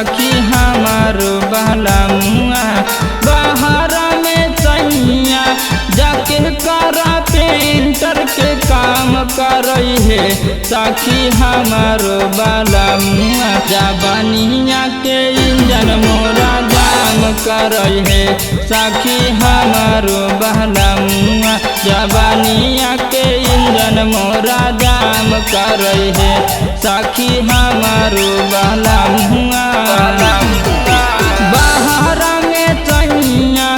सखी हमारो बलमुआ बाहर में सैया जाके करा पेंटर के काम करई है सखी हमारो बलमुआ जवानिया के इंजन मोरा जाम करई है सखी हमारो बलमुआ जवानिया के इंजन मोरा जाम करई है सखी हमारो बलमुआ बाहर में सैया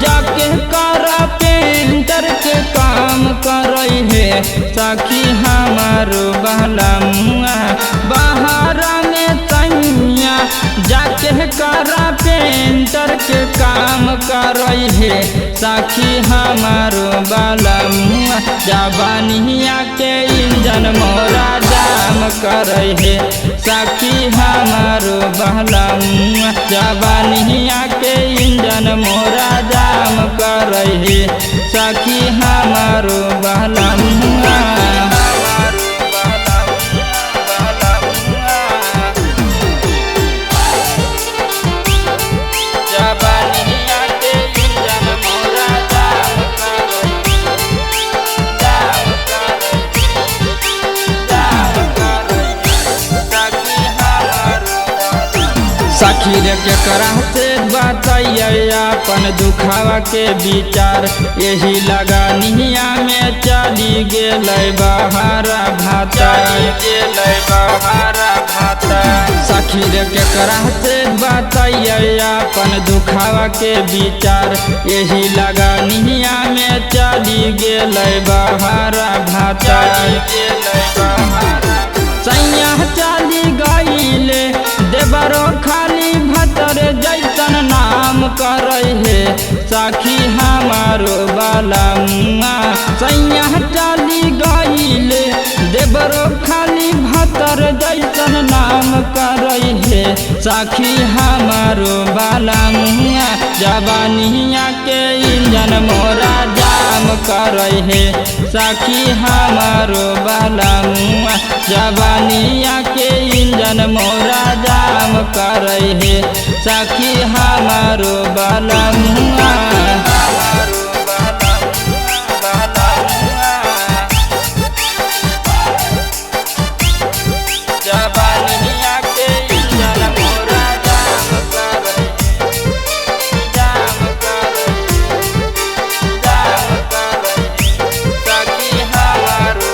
जाके करा पेंटर के काम करई है सखी हमारो बलमुआ बाहर में सैया जाके करा पेंटर के काम करई है सखी हमारो बलमुआ जवानिया के इंजन मोरा जाम करई है सखी हमारो बलमुआ जवानिया के इंजन मोरा जाम करई है सखी हमारो बलमुआ सखी रे केकरा से बताइए अपन दुखावा के विचार यही लगानिया में चली गेलै बहारा भाता सखी रे केकरा से बताइए अपन दुखावा के विचार यही लगानिया में चली गेलै बहारा भाता सैया चली गईले देवरो खाली भतर जैसन नाम करई है सखी हमारो बलमुआ सैया चली गईले देवरो खाली भतर जैसन नाम करई है सखी हमारो बलमुआ जवानिया के इंजन मोरा जाम करई है सखी हमारो बलमुआ जवानिया के इंजन मोरा जाम करई है सखी हमारो बलमुआ जवानिया के इंजन मोरा जाम करई सखी हमारो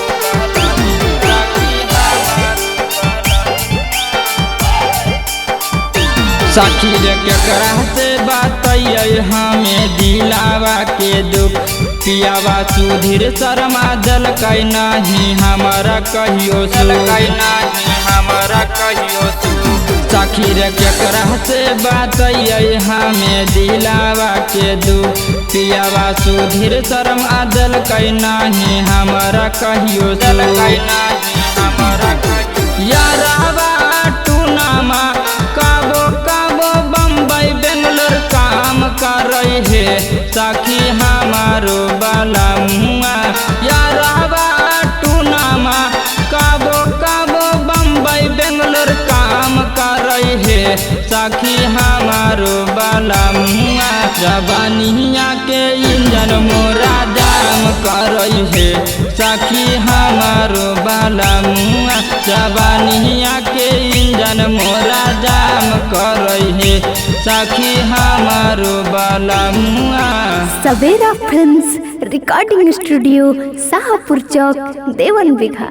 सखी रे केकरा से बताइए हमें दिलावा के दुख पियावा सुधीर शर्मा जलकै नहीं हमारा कहियो सखी रे केकरा से बताइए हमें दिलावा के दुख पियावा सुधीर शर्मा जलकै नहीं हमारा कहियो यारावा टूनामा काबो काबो बम्बई बेंगलोर काम करई है सखी हमारो बलमुआ यारावा टूनामा काबो काबो बम्बई बेंगलोर काम करई है सखी हमारो बलमुआ जवानिया के इंजन मोरा जाम करई है सखी हमारो बलमुआ जवानिया के इंजन मोरा जाम करई है सखी हमारो बलमुआ। सवेरा फिल्म्स रिकॉर्डिंग स्टूडियो शाहपुर चौक देवन बिघा।